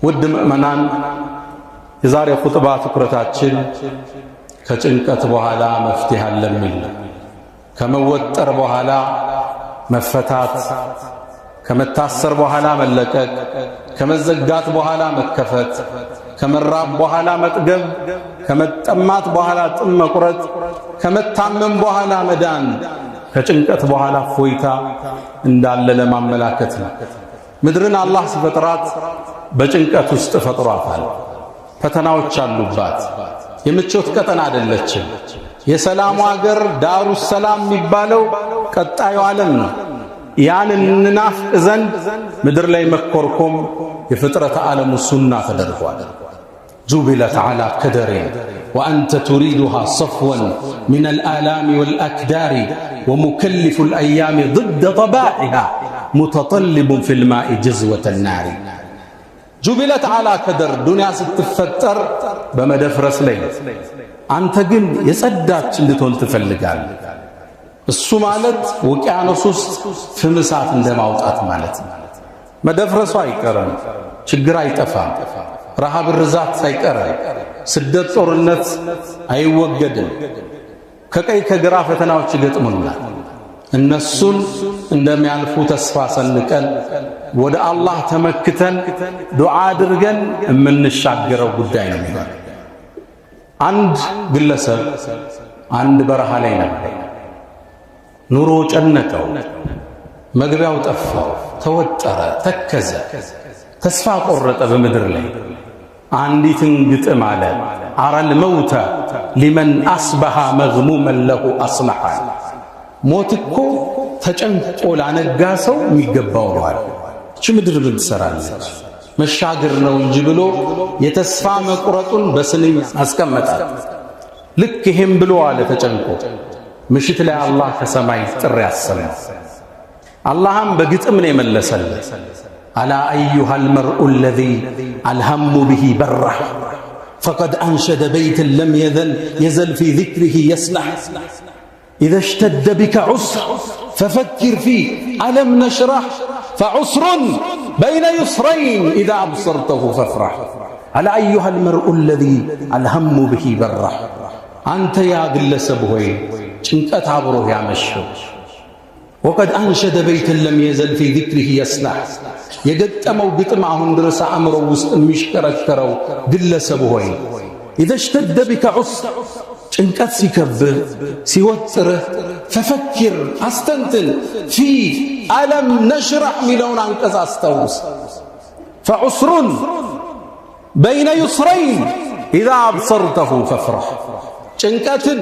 ውድ ምእመናን የዛሬ ኹጥባ ትኩረታችን ከጭንቀት በኋላ መፍትሄ አለ የሚል ነው። ከመወጠር በኋላ መፈታት፣ ከመታሰር በኋላ መለቀቅ፣ ከመዘጋት በኋላ መከፈት፣ ከመራብ በኋላ መጥገብ፣ ከመጠማት በኋላ ጥም መቁረጥ፣ ከመታመም በኋላ መዳን፣ ከጭንቀት በኋላ ፎይታ እንዳለ ለማመላከት ነው። ምድርን አላህ ሲፈጥራት በጭንቀት ውስጥ ፈጥሯታል። ፈተናዎች አሉባት። የምቾት ቀጠና አይደለችም። የሰላሙ ሀገር ዳሩ ሰላም የሚባለው ቀጣዩ ዓለም ነው። ያን እንናፍቅ ዘንድ ምድር ላይ መኮርኮም የፍጥረት ዓለሙ ሱና ተደርጓል። ጁቢለት ዐላ ከደሪን ወአንተ ቱሪዱሃ ሰፍወን ሚን አልአላሚ ወልአክዳሪ ወሙከልፉ ልአያሚ ضد ጠባዒሃ ሙተጠልቡን ፊ ልማኢ ጀዝወተ ናሪ። ጁቢለት ዐላ ከደር ዱንያ ስትፈጠር በመደፍረስ ላይ አንተ ግን የጸዳች እንድትሆን ትፈልጋለህ። እሱ ማለት ውቅያኖስ ውስጥ ፍም እሳት እንደማውጣት ማለት ነው። መደፍረሱ አይቀርም፣ ችግር አይጠፋም፣ ረሃብ ርዛት አይቀርም፣ ስደት ጦርነት አይወገድም። ከቀይ ከግራ ፈተናዎች ይገጥሙናል። እነሱን እንደሚያልፉ ተስፋ ሰንቀን ወደ አላህ ተመክተን ዱዓ አድርገን የምንሻገረው ጉዳይ ነው የሚሆነው። አንድ ግለሰብ አንድ በረሃ ላይ ነበር። ኑሮ ጨነቀው፣ መግቢያው ጠፋው፣ ተወጠረ፣ ተከዘ፣ ተስፋ ቆረጠ። በምድር ላይ አንዲትን ግጥም አለ። አረል መውተ ሊመን አስበሃ መግሙመን ለሁ አስለሐ። ሞት እኮ ተጨንቆ ላነጋ ሰው የሚገባው ነው አለ። እቺ ምድር ምን ትሰራለች? መሻገር ነው እንጂ ብሎ የተስፋ መቁረጡን በስንኝ አስቀመጣት። ልክ ይሄም ብሎ አለ ተጨንቆ ምሽት ላይ አላህ ከሰማይ ጥሪ ያሰማ። አላህም በግጥም ነው የመለሰለት። አላ አዩሃ አልመርኡ አለዚ አልሀሙ ቢሂ በረህ ፈቀድ አንሸደ በይትን ለም የዘል ፊ ዚክሪሂ የስነህ ኢዘ እሽተደ ቢከ ዑስር ፈፈኪር ፊህ አለም ነሽረህ ፈዑስሩን በይነ ዩስረይን ኢዛ አብሰርተሁ ፈፍረህ። አላ አዩሃ አልመርኡ አለዚ አልሀሙ ቢሂ በረህ። አንተ ያ ግለሰብ ሆይ ጭንቀት አብሮህ ያመሸው ወቀድ አንሸደ በይትን ለም የዘል ፊ ዚክሪሂ የስነህ የገጠመው ግጥም አሁን ድረስ አእምሮ ውስጥ የሚሽከረከረው ግለሰብ ሆይ ኢዘ እሽተደ ቢከ ዑስር ጭንቀት ሲከብህ ሲወጥርህ ፈፈኪር አስተንትን ፊ አለም ነሽረህ ሚለውን አንቀጽ አስታውስ። ፈዑስሩን በይነ ዩስረይን ኢዛ አብሰርተሁ ፈፍረህ። ጭንቀትን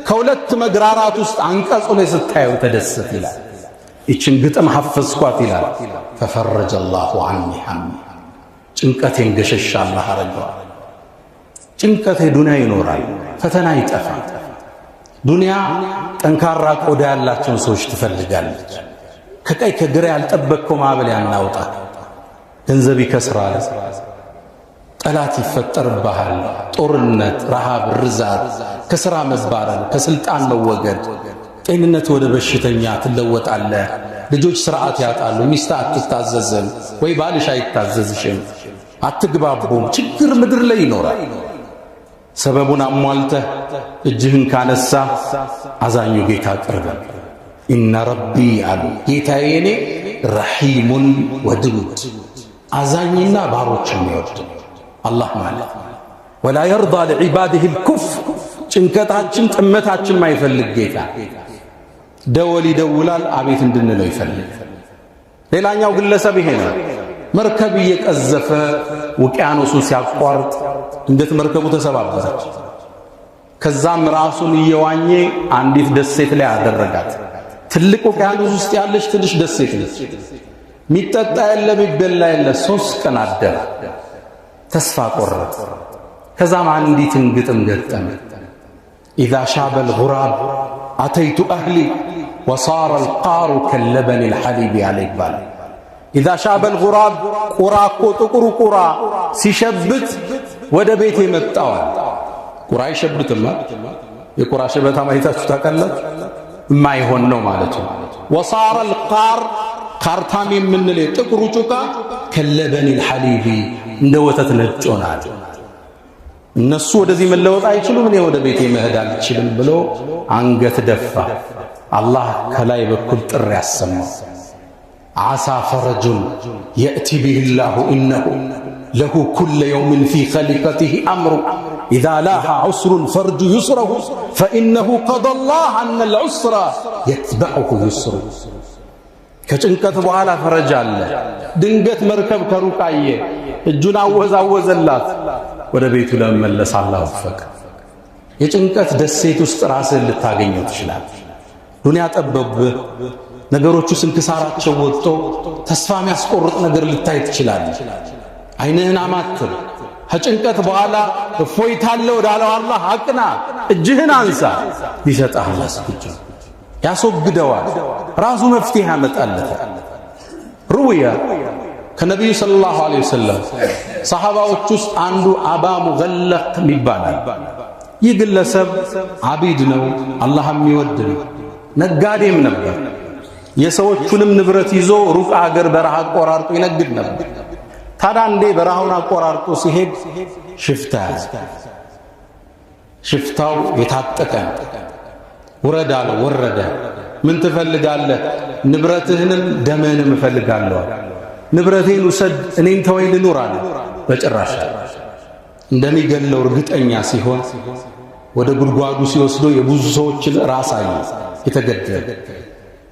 ከሁለት መግራራት ውስጥ አንቀጹ ላይ ስታየው ተደሰት ይላል። ይችን ግጥም ሐፈዝኳት ይላል። ፈፈረጀ አላሁ ዐኒ ሐሚ። ጭንቀቴን ገሸሽ አላህ አረገዋል። ጭንቀቴ ዱንያ ይኖራል፣ ፈተና ይጠፋል። ዱንያ ጠንካራ ቆዳ ያላቸውን ሰዎች ትፈልጋለች። ከቀይ ከግራ ያልጠበቅከው ማዕበል ያናውጣል። ገንዘብ ይከስራል፣ ጠላት ይፈጠርብሃል፣ ጦርነት፣ ረሃብ፣ ርዛት፣ ከሥራ መባረር፣ ከስልጣን መወገድ፣ ጤንነት ወደ በሽተኛ ትለወጣለህ። ልጆች ስርዓት ያጣሉ፣ ሚስት አትታዘዝም ወይ ባልሽ አይታዘዝሽም፣ አትግባቡም። ችግር ምድር ላይ ይኖራል። ሰበቡን አሟልተህ እጅህን ካነሳ አዛኙ ጌታ ቅርብ። ኢነ ረቢ አሉ ጌታዬ እኔ ረሒሙን ወድውድ አዛኝና ባሮች የሚወድ አላህ ማለት ወላ የርዳ ለዒባድህ ልኩፍር። ጭንቀታችን ጥመታችን ማይፈልግ ጌታ ደወል ይደውላል፣ አቤት እንድንለው ይፈልግ። ሌላኛው ግለሰብ ይሄ ነው። መርከብ እየቀዘፈ ውቅያኖሱን ሲያቋርጥ እንዴት መርከቡ ተሰባበረች። ከዛም ራሱን እየዋኘ አንዲት ደሴት ላይ አደረጋት። ትልቅ ውቅያኖስ ውስጥ ያለች ትንሽ ደሴት ነች። ሚጠጣ የለ ሚበላ የለ። 3 ቀን አደረ። ተስፋ ቆረጠ። ከዛም አንዲትን ግጥም ገጠመ። ኢዛ ሻበል ጉራብ አተይቱ አህሊ ወሳረ አልቃሩ ከለበኒ ልሐሊብ ያለ ይባላል። ኢዛ ሻበል ጉራብ ቁራ እኮ ጥቁሩ ቁራ ሲሸብት ወደ ቤት የመጣዋል። ቁራ አይሸብትማ። የቁራ ሸበታ ማየታችሁ ታውቃላችሁ? የማይሆን ነው ማለት ነው። ወሳረ አልቃር ካርታም የምንለው ጥቁሩ ጩቃ ከለበኒ ልሐሊቢ እንደ ወተት ነጭ ሆናል። እነሱ ወደዚህ መለወጥ አይችሉም፣ እኔ ወደ ቤቴ መሄድ አልችልም ብሎ አንገት ደፋ። አላህ ከላይ በኩል ጥሪ ያሰማው ዓሳ ፈረጁን የእቲ ቢሂላሁ ኢነሁ ለሁ ኩለ የውምን ፊ ኸሊቀቲሂ አምሩ ኢዛ ላሃ ዑስሩን ፈርጁ ዩስረሁ ፈኢነሁ ቀደላህ አነል ዑስረ የትበዑሁ ዩስሩ። ከጭንቀት በኋላ ፈረጅ አለ። ድንገት መርከብ ከሩቅ አየ፣ እጁን አወዛወዘላት። ወደ ቤቱ ለመመለስ አላህ ወፈቀ። የጭንቀት ደሴት ውስጥ ራስህን ልታገኘው ትችላለህ። ዱንያ ጠበብህ፣ ነገሮቹ ስንክሳራቸው ወጥቶ ተስፋ የሚያስቆርጥ ነገር ልታይ ትችላለህ። ዓይንህን አማትር። ከጭንቀት በኋላ እፎይታለ ወዳለው አላህ አቅና፣ እጅህን አንሳ። ሊሰጥህ አላህ ዝግጁ ያስወግደዋል። ራሱ መፍትሄ ያመጣለታል። ሩውያ ከነቢዩ ሰለላሁ ዐለይሂ ወሰለም ሰሃባዎች ውስጥ አንዱ አባ ሙገለቅ ይባላል። ይህ ግለሰብ አቢድ ነው፣ አላህ የሚወድ ነው፣ ነጋዴም ነበር። የሰዎቹንም ንብረት ይዞ ሩቅ አገር በረሃ አቆራርጦ ይነግድ ነበር። ታዲያ አንዴ በረሃውን አቆራርጦ ሲሄድ ሽፍታ ያዘ። ሽፍታው የታጠቀ ውረድ አለ። ወረደ። ምን ትፈልጋለህ? ንብረትህንም ደምህንም እፈልጋለሁ። ንብረቴን ውሰድ፣ እኔን ተወኝ ልኑር አለ። በጭራሽ እንደሚገለው እርግጠኛ ሲሆን ወደ ጉድጓዱ ሲወስዶ የብዙ ሰዎችን ራስ አየ የተገደለ።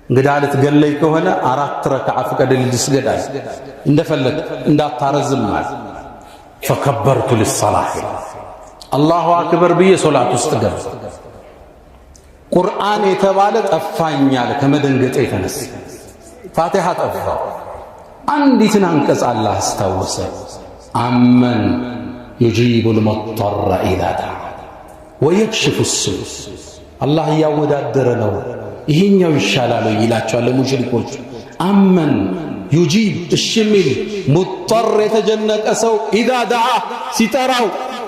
እንግዲህ ልትገለይ ከሆነ 4 ረክዓ ፍቀድልኝ ልስገድ፣ እንደፈለግ እንዳታረዝም አለ። ፈከበርቱ ሊሰላህ አላሁ አክበር ብዬ ሶላት ውስጥ ገባ። ቁርአን የተባለ ጠፋኛል ከመደንገጤ የተነሳ ፋቲሃ ጠፋ። አንዲትን አንቀጽ አላህ አስታወሰ። አመን ዩጂቡል ሙጠረ ኢዛ ደዓ ወየክሽፉ ሱእ። አላህ እያወዳደረ ነው፣ ይሄኛው ይሻላል ይላቸዋል ለሙሽሪኮች። አመን ዩጂብ እሺ የሚል ሙጠር የተጀነቀ ሰው ኢዛ ደዓ ሲጠራው፣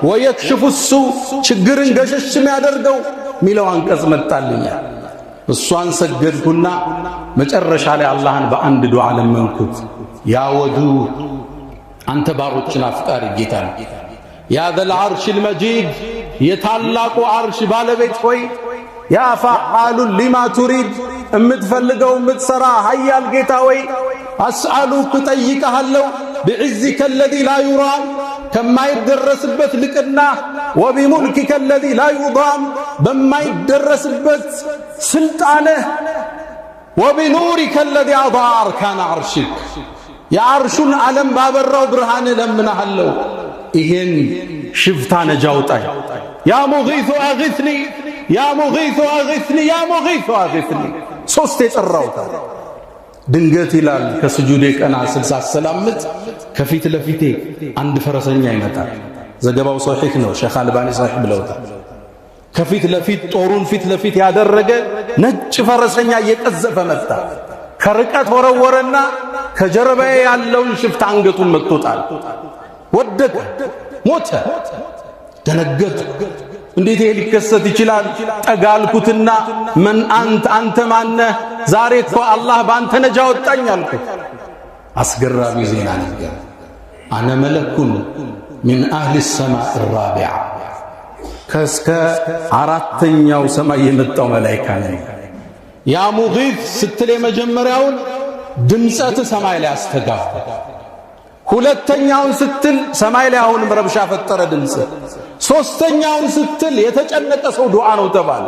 ወየክሽፉ ሱእ ችግርን ገሸሽ የሚያደርገው ሚለው አንቀጽ መጣልኛል። እሷን ሰገድኩና መጨረሻ ላይ አላህን በአንድ ዱዓ ለመንኩት። ያ ወዱድ አንተ ባሮችን አፍቃሪ ጌታ ነው። ያ ዘል ዐርሽል መጂድ የታላቁ ዐርሽ ባለቤት ሆይ፣ ያ ፈዓሉን ሊማ ቱሪድ እምትፈልገው እምትሰራ ሀያል ጌታ ሆይ፣ አስአሉክ እጠይቅሃለሁ ቢዕዝከ አለዚ ላ ዩራም ከማይደረስበት ልቅና፣ ወቢሙልኪከ አለዚ ላ ዩዳም በማይደረስበት ስልጣንህ፣ ወቢኑሪከ አለዚ አضاء አርካነ ዐርሽክ የዐርሹን ዓለም ባበራው ብርሃን ለምንሃለሁ ይሄን ሽፍታ ነጃ አውጣኝ። ያ ሙጊሱ አግስኒ፣ ያ ሙጊሱ አግስኒ፣ ያ ሙጊሱ አግስኒ ሶስት የጠራውታ። ድንገት ይላል ከስጁዴ ቀና ስላሰላምት ከፊት ለፊቴ አንድ ፈረሰኛ ይመጣል። ዘገባው ሶሒህ ነው፣ ሼኽ አልባኒ ሶሒህ ብለውታል። ከፊት ለፊት ጦሩን ፊት ለፊት ያደረገ ነጭ ፈረሰኛ እየቀዘፈ መጣ። ከርቀት ወረወረና ከጀርባዬ ያለውን ሽፍታ አንገቱን መጥቶታል። ወደቀ፣ ሞተ። ደነገጥ። እንዴት ይሄ ሊከሰት ይችላል? ጠጋልኩትና መን አንተ ማነህ? ዛሬ እኮ አላህ በአንተ ነጃ ወጣኝ አልኩት። አስገራሚ ዜና ነገር። አነ መለኩን ሚን አህሊ ሰማዕ ራቢዓ ከእስከ 4ኛው ሰማይ የመጣው መላኢካ ነኝ። ያ ሙጊት ስትል የመጀመሪያውን ድምፀት ሰማይ ላይ አስተጋባ። ሁለተኛውን ስትል ሰማይ ላይ አሁንም ረብሻ ፈጠረ ድምፅ። ሶስተኛውን ስትል የተጨነቀ ሰው ዱዓ ነው ተባለ።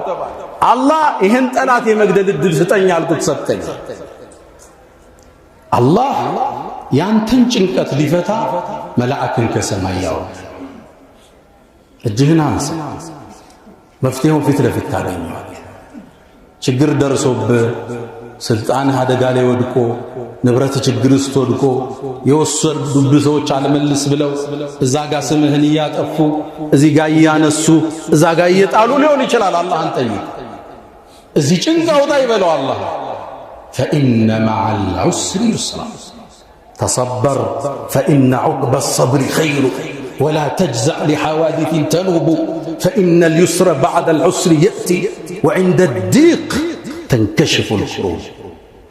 አላህ ይህን ጠላት የመግደል እድል ስጠኝ አልኩት፣ ሰጠኝ። አላህ ያንተን ጭንቀት ሊፈታ መላእክን ከሰማይ ያወርድ። እጅህን አንሳ፣ መፍትሄውን ፊት ለፊት ታገኘዋለህ። ችግር ደርሶብህ ስልጣንህ አደጋ ላይ ወድቆ ንብረት ችግር ውስጥ ወድቆ የወሰዱብህ ሰዎች አልመልስ ብለው እዛ ጋ ስምህን እያጠፉ እዚህ ጋ እያነሱ እዛ ጋ እየጣሉ ሊሆን ይችላል። አላህን ጠይቅ። እዚህ ጭንቅ አውጣ ይበለው አላህ። ፈኢነ መዐል ዑስሪ ዩስራ ተሰበር ፈኢነ ዑቅበ ሰብሪ ኸይሩ ወላ ተጅዘዕ ሊሐዋዲትን ተኑቡ ፈኢነ ልዩስረ በዕደ ልዑስሪ የእቲ ወዕንደ ዲቅ ተንከሽፉ ልኩሩብ።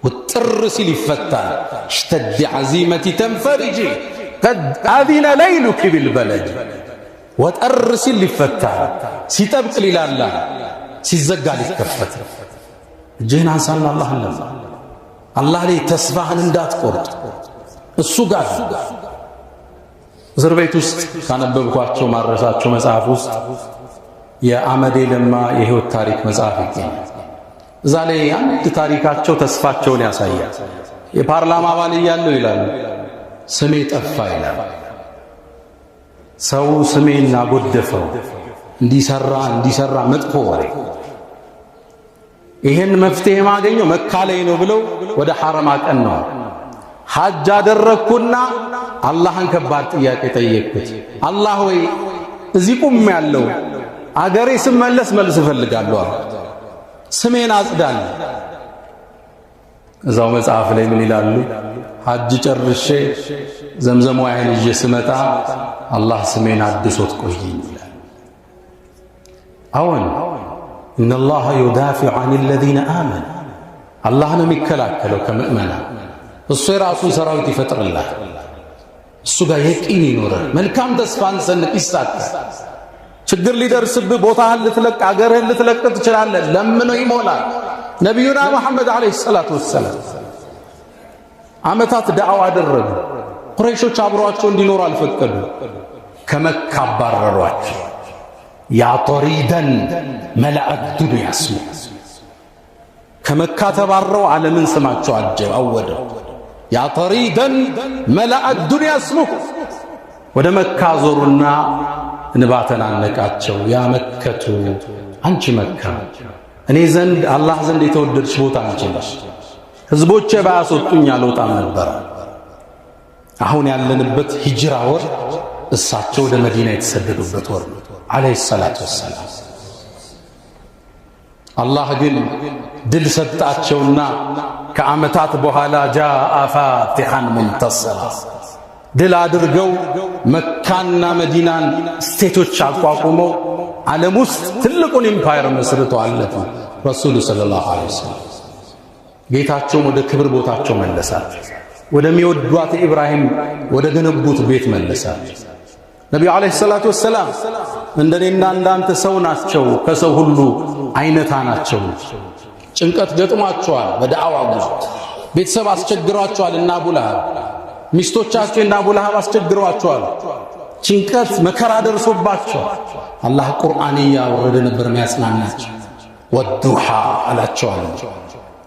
ውጥር ሲል ይፈታል። ሽተዲ ዓዚመቲ ተንፈርጂ ቀድ አዚነ ለይሉኪ ቢልበለድ ወጠር ሲል ሊፈታ ሲጠብቅ ሊላላ ሲዘጋ ሊከፈት እጅህን አንሳና አላህን ለማ አላህ ላይ ተስፋህን እንዳትቆርጥ እሱ ጋር እስር ቤት ውስጥ ካነበብኳቸው ማረሳቸው መጽሐፍ ውስጥ የአመዴ ለማ የህይወት ታሪክ መጽሐፍ ይገኛል። እዛ ላይ አንድ ታሪካቸው ተስፋቸውን ያሳያል። የፓርላማ አባል እያለው ይላሉ ስሜ ጠፋ ይላል። ሰው ስሜን አጎደፈው እንዲሰራ መጥፎ ወሬ ይሄን መፍትሄ ማገኘው መካ ላይ ነው ብለው ወደ ሐረም አቀናው። ሐጅ አደረኩና አላህን ከባድ ጥያቄ ጠየቅኩት። አላህ ወይ እዚህ ቁም ያለው አገሬ ስመለስ መልስ እፈልጋለሁ አለ። ስሜን አጽዳል። እዛው መጽሐፍ ላይ ምን ይላሉ? ሐጅ ጨርሼ ዘምዘም ወይን ይዤ ስመጣ አላህ ስሜን አድሶት ቆየኝ ይላል። አዎን ኢነላህ ዩዳፊዑ ዐኒል ለዚነ አመኑ አላህ ነው የሚከላከለው ከምእመናን። እሱ የራሱን ሰራዊት ይፈጥርላል። እሱ ጋር የቂን ይኖራል። መልካም ተስፋን ሰንቅ ይሳካል። ችግር ሊደርስብህ ቦታህን ልትለቅ አገርህን ልትለቅ ትችላለህ። ለምነው ይሞላል። ነቢዩና መሐመድ ዓለይሂ ሰላቱ ወሰላም ዓመታት ዳዕዋ አደረጉ። ቁረይሾች አብሯቸው እንዲኖሩ አልፈቀዱ። ከመካ አባረሯቸው። ያ ጠሪደን መላአት ዱንያ ስሙ ከመካ ተባረው ዓለምን ስማቸው አወደው። ያ ጠሪደን መላአት ዱንያ ስሙ ወደ መካ ዞሩና እንባ ተናነቃቸው። ያ መከቱ አንቺ መካ እኔ ዘንድ አላህ ዘንድ የተወደድሽ ቦታ አንቺ ነሽ። ህዝቦቼ ባያስወጡኝ አልወጣም ነበር። አሁን ያለንበት ሂጅራ ወር እሳቸው ወደ መዲና የተሰደዱበት ወር ነው ዓለይሂ ሰላቱ ወሰላም። አላህ ግን ድል ሰጣቸውና ከዓመታት በኋላ ጃአ ፋቲሐን ሙንተሰራ ድል አድርገው መካና መዲናን ስቴቶች አቋቁመው ዓለም ውስጥ ትልቁን ኢምፓየር መስርተው አለፉ። ረሱሉ ሰለላሁ ዐለይሂ ወሰለም ጌታቸውን ወደ ክብር ቦታቸው መለሳቸው። ወደሚወዷት ኢብራሂም ወደ ገነቡት ቤት መለሳቸው። ነቢዩ ዐለይሂ ሰላቱ ወሰላም እንደኔና እንዳንተ ሰው ናቸው። ከሰው ሁሉ አይነታ ናቸው። ጭንቀት ገጥሟቸዋል። በዳዕዋ ጉዞ ቤተሰብ አስቸግሯቸዋል። እና አቡ ለሃብ ሚስቶቻቸው እና አቡ ለሃብ አስቸግሯቸዋል። ጭንቀት መከራ ደርሶባቸው አላህ ቁርአን ያወረደ ነበር የሚያጽናናቸው። ወዱሃ አላቸዋል።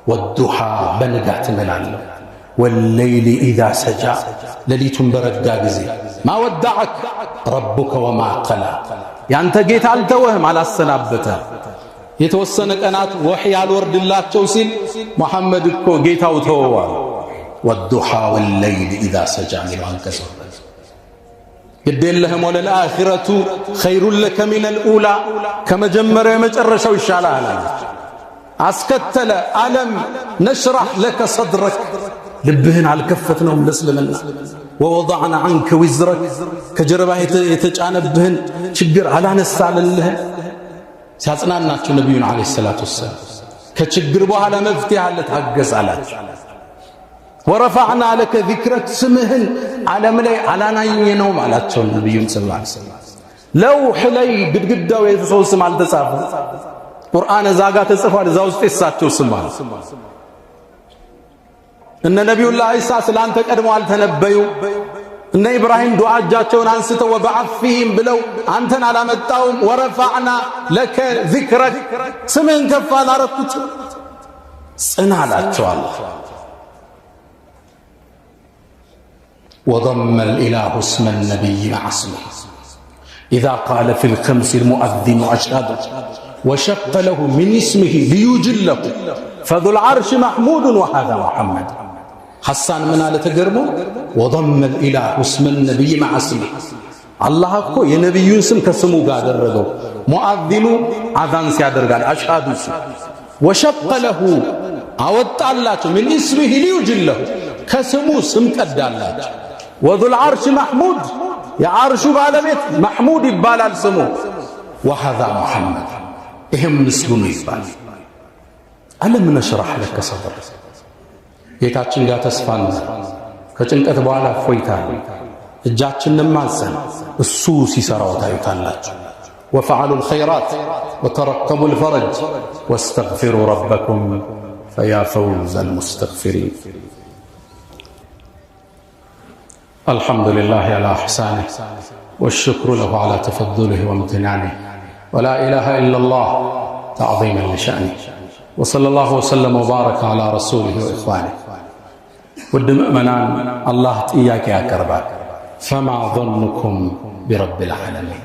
ወዱሃ በንጋት እምላለሁ ወለይሊ ኢዛ ሰጃ ሌሊቱን በረጋ ጊዜ ማ ወዳዐክ ረቡከ ወማ ቀላ ያንተ ጌታ አልተወህም አላሰናበተም። የተወሰነ ቀናት ወህይ ያልወርድላቸው ሲል መሐመድ እኮ ጌታው ተወዋል። ወዱሃ ወለይሊ ኢዛ ሰጃ ሚለው አንቀጽ ግዴለህም ወለልአኺረቱ ኸይሩን ለከ ሚነል ኡላ ከመጀመሪያው የመጨረሻው ይሻላል አለች። አስከተለ አለም ነሽራህ ለከ ሰድረክ ልብህን አልከፈትነውም ለእስልምና ወወضዕና ዐንከ ዊዝረክ ከጀርባህ የተጫነብህን ችግር አላነሳልልህ ሲያጽናናቸው ነቢዩን ዓለይሂ ሰላቱ ወሰላም ከችግር በኋላ መፍትሄ አለ ታገስ አላቸው። ወረፈዕና ለከ ዚክረክ ስምህን ዓለም ላይ አላናኘነውም አላቸው ነቢዩን ሰለላሁ ዐለይሂ ወሰለም። ለውሕ ላይ ግድግዳው የሰው ስም አልተጻፈም። ቁርአን እዛ ጋር ተጽፏል። እዛ ውስጥ የሳቸው ስም አለ። እነ ነቢዩላህ ኢሳ ስላንተ ቀድሞ አልተነበዩ። እነ ኢብራሂም ዱዓ እጃቸውን አንስተው ወበዐት ፊህም ብለው አንተን አላመጣውም። ወረፈዕና ለከ ዚክረክ ስምህን ከፍ አላረኩት ጽና አላቸው አላህ። وضم الإله اسم النبي مع اسمه إذا قال في الخمس المؤذن أشهد وشق له من اسمه ليجله فذو العرش محمود وهذا محمد حسان من على تقرمه وضم الإله اسم النبي مع اسمه الله أكو ينبي اسم كسمو قادر رضو مؤذن أذان سيادر قال أشهد وشق له أود الله من اسمه ليجله كسمو اسم قد الله وذو العرش محمود يا عرش بالبيت محمود يبالال سمو وهذا محمد ይሄም ምስሉን ይባል አለም ነሽራህ ለከ ሰድር ጌታችን ጋር ተስፋን ከጭንቀት በኋላ ፎይታ እጃችንን ማዘን እሱ ሲሰራው ታዩታላችሁ። وفعلوا الخيرات وترقبوا الفرج واستغفروا ربكم فيا فوز المستغفرين. الحمد لله على إحسانه والشكر له على تفضله وامتنانه ولا إله إلا الله تعظيما لشأنه وصلى الله وسلم وبارك على رسوله وإخوانه. والدمأمنان الله إياك يا كربا فما ظنكم برب العالمين.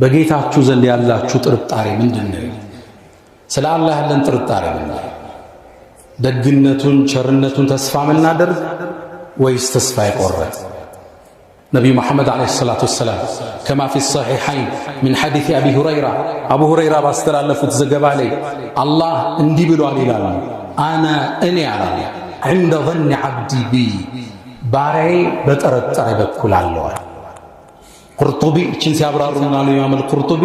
በጌታችሁ ዘንድ ያላችሁ ጥርጣሬ ምንድነው? ስለ አላህ ያለን ጥርጣሬ ምንድነው? ደግነቱን ቸርነቱን ተስፋ ምናደርግ ወይስ ተስፋ የቆረጥ? ነብዩ መሐመድ አለይሂ ሰላቱ ወሰላም ከማ ፊ الصحيحين من حديث ابي هريره አቡ ሁረይራ ባስተላለፉት ዘገባ ላይ አላህ እንዲህ ብሏል ይላል እኔ አላህ عند ظن عبدي بي ባሪያዬ በጠረጠረ በኩል አለው። ቁርጡቢ እችን ሲያብራሩና ኢማም አልቁርጡቢ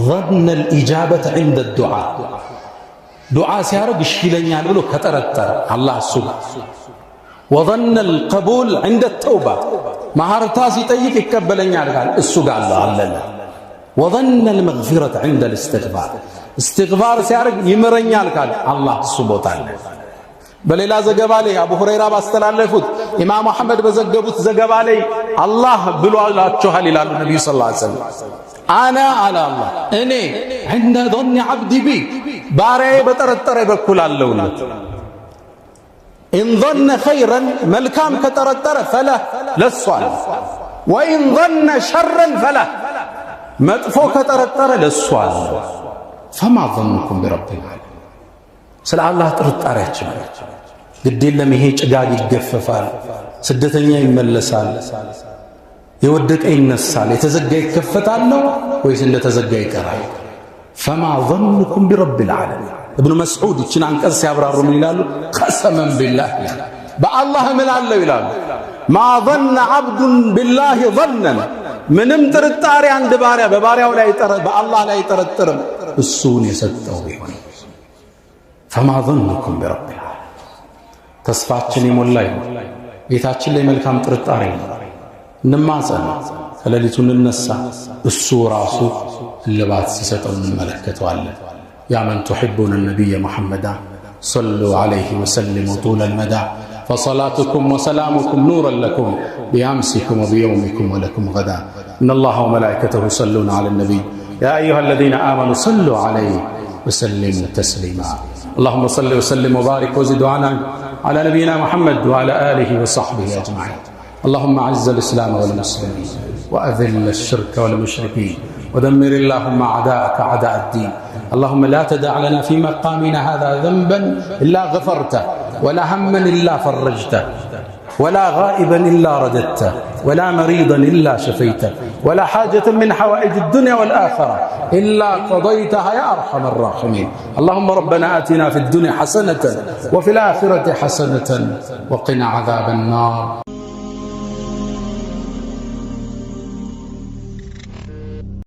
ظن الاجابه عند الدعاء ዱዓ ሲያረግ እሺ ይለኛል ብሎ ከጠረጠረ አላህ እሱ وظن القبول عند التوبه ማህርታ ሲጠይቅ ይቀበለኛል ጋር እሱ ጋር አለ። وظن المغفرة عند الاستغفار استغفار ሲያረግ ይምረኛል ካል አላህ እሱ ቦታ አለ። በሌላ ዘገባ ላይ አቡ ሁረይራ ባስተላለፉት ኢማም አህመድ በዘገቡት ዘገባ ላይ አላህ ብሏላችኋል ይላሉ ነብዩ ሰለላሁ ዐለይሂ ወሰለም አላ አላህ እኔ عند ظن عبدي بي ባሪያዬ በጠረጠረ በኩል አለውለት إن ظن خيرا ملكام كترتر فله للصال وإن ظن شرا فله مدفو كترتر للصال فما ظنكم برب العالمين. سلع الله ترتر يتشمل قدين لم يهيج قاعد يتقففال سدتنيا يملسال يودك أي نسال يتزقى يتكفتال له ويسن يتزقى يكراه. فما ظنكم برب العالمين. ابن مسعود ይችን አንቀጽ ሲያብራሩ ምን ይላሉ? قسما بالله በአላህ ምን አለው ይላሉ ما ظن عبد بالله ظنا ምንም ጥርጣሬ አንድ ባሪያ በባሪያው ላይ በአላህ ላይ አይጠረጥርም እሱን የሰጠው ቢሆን فما ظنكم برب العالمين. ተስፋችን የሞላ ይሁን ጌታችን ላይ መልካም ጥርጣሬ እንማጸን ከሌሊቱ እንነሳ እሱ ራሱ ልባት ሲሰጠው እንመለከተዋለን። يا من تحبون النبي محمدا صلوا عليه وسلموا طول المدى فصلاتكم وسلامكم نورا لكم بأمسكم وبيومكم ولكم غدا. إن الله وملائكته يصلون على النبي يا أيها الذين آمنوا صلوا عليه وسلموا تسليما. اللهم صل وسلم وبارك وزد على نبينا محمد وعلى آله وصحبه أجمعين. اللهم أعز الإسلام والمسلمين وأذل الشرك والمشركين ودمر اللهم أعداءك أعداء الدين. اللهم لا تدع لنا في مقامنا هذا ذنبا إلا غفرته ولا هما إلا فرجته ولا غائبا إلا رددته ولا مريضا إلا شفيته ولا حاجة من حوائج الدنيا والآخرة إلا قضيتها يا أرحم الراحمين. اللهم ربنا آتنا في الدنيا حسنة وفي الآخرة حسنة وقنا عذاب النار.